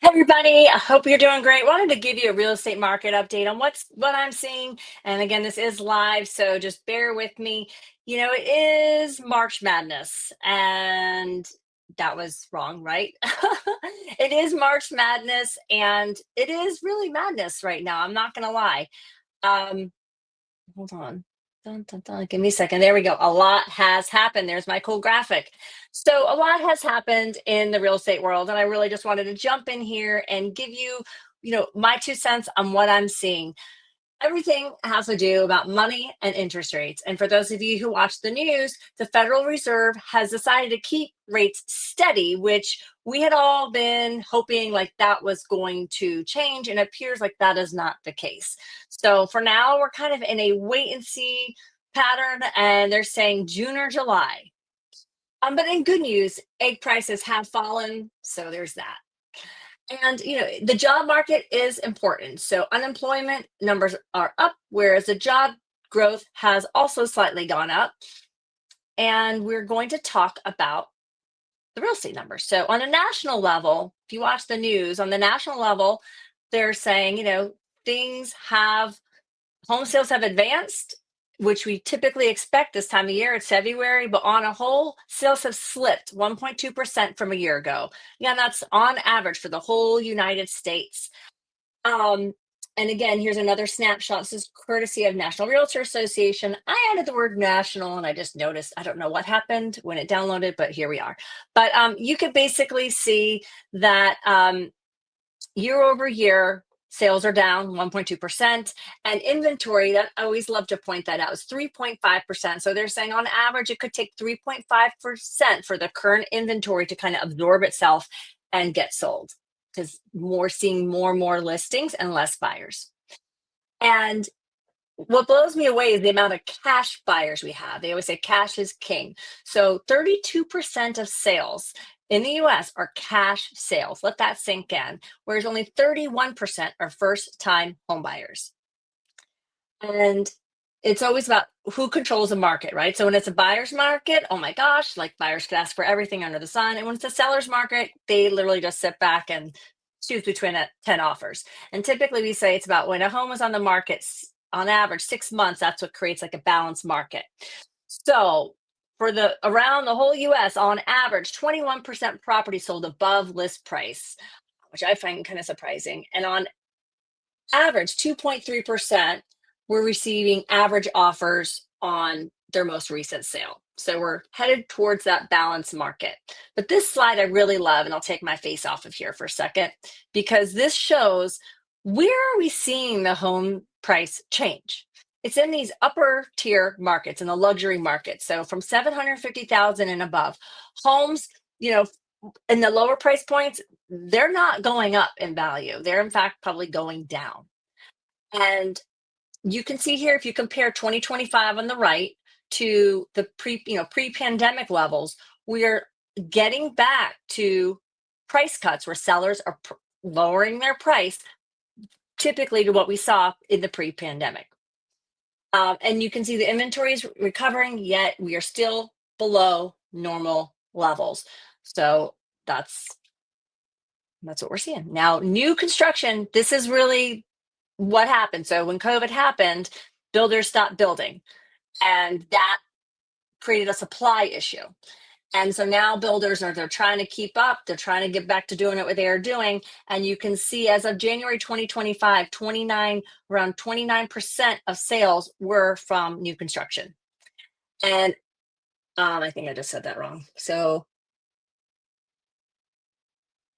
Hey everybody, I hope you're doing great. Wanted to give you a real estate market update on what I'm seeing. And again, this is live, so just bear with me. It is March Madness, and that was wrong, right? It is March Madness, and it is really madness right now. I'm not gonna lie. Um, Hold on. Dun, dun, dun. Give me a second. There we go. A lot has happened. There's my cool graphic. So, a lot has happened in the real estate world. And I really just wanted to jump in here and give you, my 2 cents on what I'm seeing. Everything has to do about money and interest rates. And for those of you who watch the news, the Federal Reserve has decided to keep rates steady, which we had all been hoping like that was going to change. And it appears like that is not the case. So for now, we're kind of in a wait and see pattern, and they're saying June or July. But in good news, egg prices have fallen. So there's that. And the job market is important. So unemployment numbers are up, whereas the job growth has also slightly gone up. And we're going to talk about the real estate numbers. So on a national level, if you watch the news, on the national level, they're saying, things have home sales have advanced, which we typically expect this time of year. It's February, but on a whole, sales have slipped 1.2% from a year ago. Yeah, that's on average for the whole United States. Um, and again, here's another snapshot. This is courtesy of National Realtor Association. I added the word national and I just noticed, I don't know what happened when it downloaded, but here we are. But you could basically see that year over year, sales are down 1.2%, and inventory, that I always love to point that out, is 3.5%. So they're saying on average, it could take 3.5% for the current inventory to kind of absorb itself and get sold, because more seeing more and more listings and less buyers. And what blows me away is the amount of cash buyers we have. They always say cash is king. So 32% of sales in the US are cash sales. Let that sink in. Whereas only 31% are first time home buyers. And it's always about who controls the market, right? So when it's a buyer's market, oh my gosh, like buyers could ask for everything under the sun. And when it's a seller's market, they literally just sit back and choose between 10 offers. And typically we say it's about when a home is on the market, on average 6 months, that's what creates like a balanced market. So for the around the whole US, on average, 21% property sold above list price, which I find kind of surprising. And on average, 2.3% were receiving average offers on their most recent sale. So we're headed towards that balanced market. But this slide I really love, and I'll take my face off of here for a second, because this shows where are we seeing the home price change. It's in these upper tier markets, in the luxury market. So from 750,000 and above, homes, in the lower price points, they're not going up in value. They're in fact probably going down. And you can see here, if you compare 2025 on the right to the pre-pandemic levels, we are getting back to price cuts where sellers are lowering their price, typically to what we saw in the pre-pandemic. And you can see the inventory is recovering, yet we are still below normal levels. So that's what we're seeing. Now, new construction, this is really what happened. So when COVID happened, builders stopped building, and that created a supply issue. And so now builders they're trying to keep up. They're trying to get back to doing what they are doing. And you can see as of January 2025, around 29% of sales were from new construction. And I think I just said that wrong. So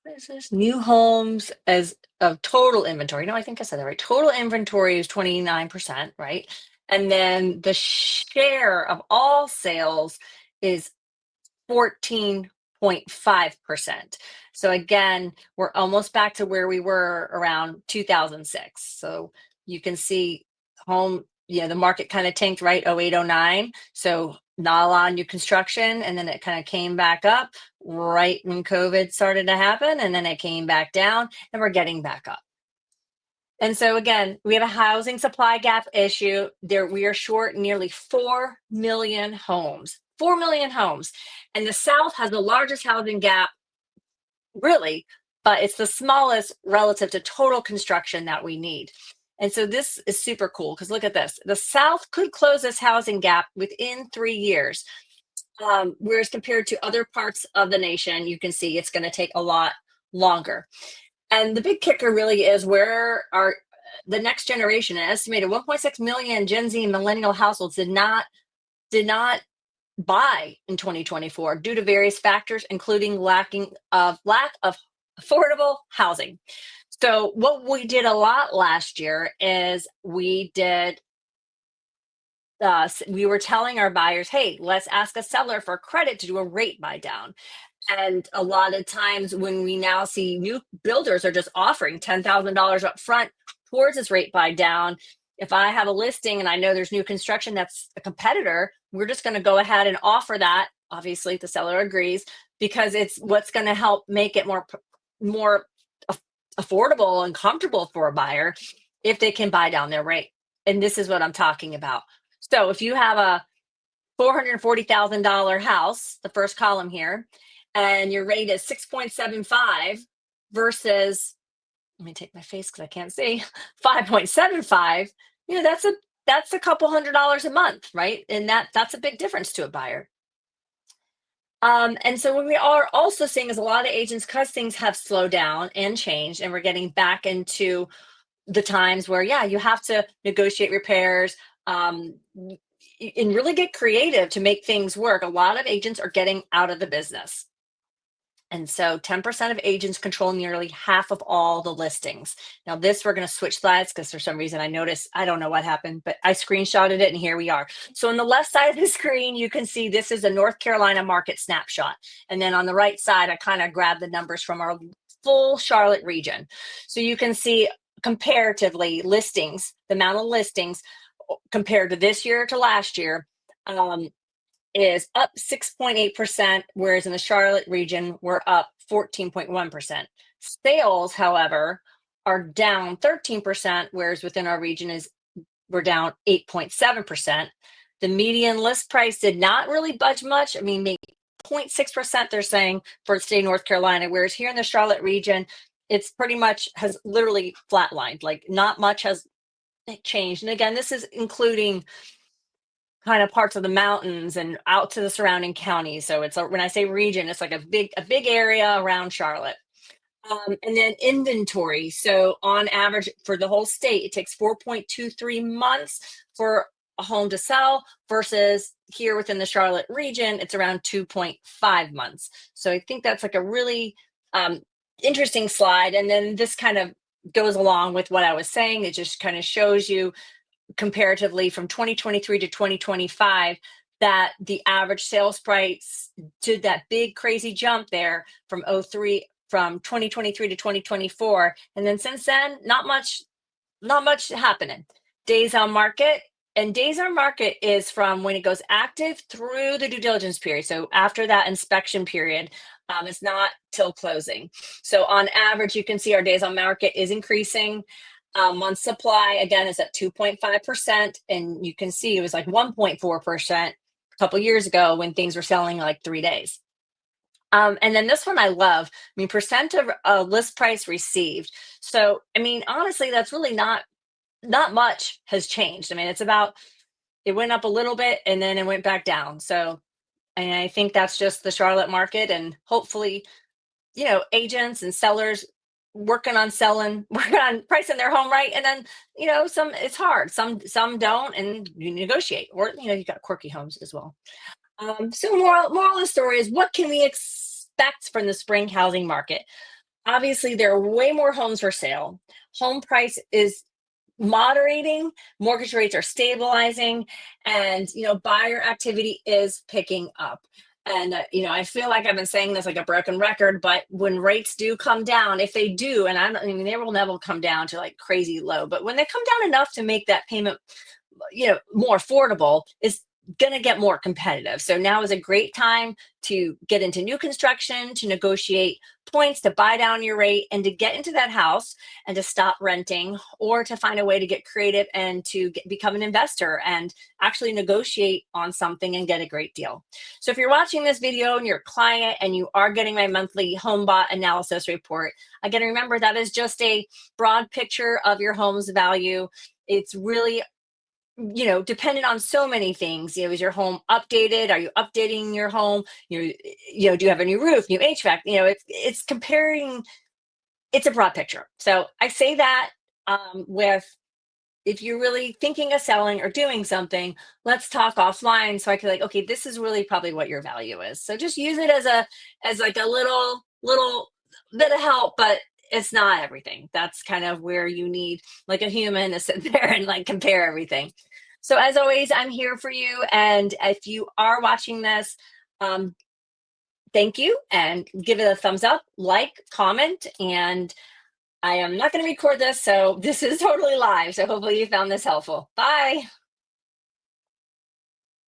what is this? New homes as of total inventory. No, I think I said that right. Total inventory is 29%, right? And then the share of all sales is 14.5%. So again, we're almost back to where we were around 2006. So you can see the market kind of tanked, right? 08, 09. So not a lot of new construction. And then it kind of came back up right when COVID started to happen. And then it came back down, and we're getting back up. And so again, we have a housing supply gap issue. We are short nearly 4 million homes. 4 million homes. And the South has the largest housing gap, really, but it's the smallest relative to total construction that we need. And so this is super cool because look at this. The South could close this housing gap within 3 years. Whereas compared to other parts of the nation, you can see it's going to take a lot longer. And the big kicker really is where are the next generation, an estimated 1.6 million Gen Z and millennial households did not buy in 2024 due to various factors, including lack of affordable housing. So what we did a lot last year is we were telling our buyers, hey, let's ask a seller for credit to do a rate buy down. And a lot of times when we now see new builders are just offering $10,000 up front towards this rate buy down. If I have a listing and I know there's new construction that's a competitor, we're just going to go ahead and offer that. Obviously, if the seller agrees, because it's what's going to help make it more affordable and comfortable for a buyer if they can buy down their rate. And this is what I'm talking about. So if you have a $440,000 house, the first column here, and your rate is 6.75 versus, let me take my face because I can't see, 5.75, that's a couple $100 a month, right? And that's a big difference to a buyer. And so what we are also seeing is a lot of agents, because things have slowed down and changed, and we're getting back into the times where, yeah, you have to negotiate repairs and really get creative to make things work. A lot of agents are getting out of the business. And so 10% of agents control nearly half of all the listings. Now this, we're going to switch slides because for some reason I noticed, I don't know what happened, but I screenshotted it and here we are. So on the left side of the screen, you can see this is a North Carolina market snapshot. And then on the right side, I kind of grabbed the numbers from our full Charlotte region. So you can see comparatively listings, the amount of listings compared to this year to last year, is up 6.8%, whereas in the Charlotte region, we're up 14.1%. Sales, however, are down 13%, whereas within our region we're down 8.7%. The median list price did not really budge much. I mean, maybe 0.6% they're saying for the state of North Carolina, whereas here in the Charlotte region, it's pretty much has literally flatlined, like not much has changed. And again, this is including kind of parts of the mountains and out to the surrounding counties. So it's when I say region, it's like a big area around Charlotte. And then inventory. So on average for the whole state, it takes 4.23 months for a home to sell versus here within the Charlotte region, it's around 2.5 months. So I think that's like a really interesting slide. And then this kind of goes along with what I was saying. It just kind of shows you comparatively from 2023 to 2025 that the average sales price did that big crazy jump there from 2023 to 2024, and then since then not much happening. Days on market, and days on market is from when it goes active through the due diligence period. So after that inspection period, it's not till closing. So on average, you can see our days on market is increasing. Month supply, again, is at 2.5%. And you can see it was like 1.4% a couple years ago when things were selling like 3 days. And then this one I love. I mean, percent of list price received. So, I mean, honestly, that's really not much has changed. I mean, it went up a little bit and then it went back down. So, and I think that's just the Charlotte market, and hopefully, agents and sellers working on pricing their home right. And then, it's hard. Some don't, and you negotiate, or, you got quirky homes as well. So moral of the story is, what can we expect from the spring housing market? Obviously, there are way more homes for sale. Home price is moderating, mortgage rates are stabilizing, and buyer activity is picking up. And I feel like I've been saying this like a broken record, but when rates do come down, if they do, and they will never come down to like crazy low, but when they come down enough to make that payment more affordable, is going to get more competitive. So now is a great time to get into new construction, to negotiate points, to buy down your rate, and to get into that house and to stop renting, or to find a way to get creative and to become an investor and actually negotiate on something and get a great deal. So if you're watching this video and you're a client and you are getting my monthly home bot analysis report, again, remember that is just a broad picture of your home's value. It's really, dependent on so many things. Is your home updated? Are you updating your home? Do you have a new roof, new HVAC? It's comparing. It's a broad picture. So I say that with, if you're really thinking of selling or doing something, let's talk offline so I can okay, this is really probably what your value is. So just use it as like a little bit of help, but it's not everything. That's kind of where you need like a human to sit there and like compare everything. So as always, I'm here for you. And if you are watching this, thank you, and give it a thumbs up, like, comment, and I am not going to record this, so this is totally live. So hopefully you found this helpful. Bye.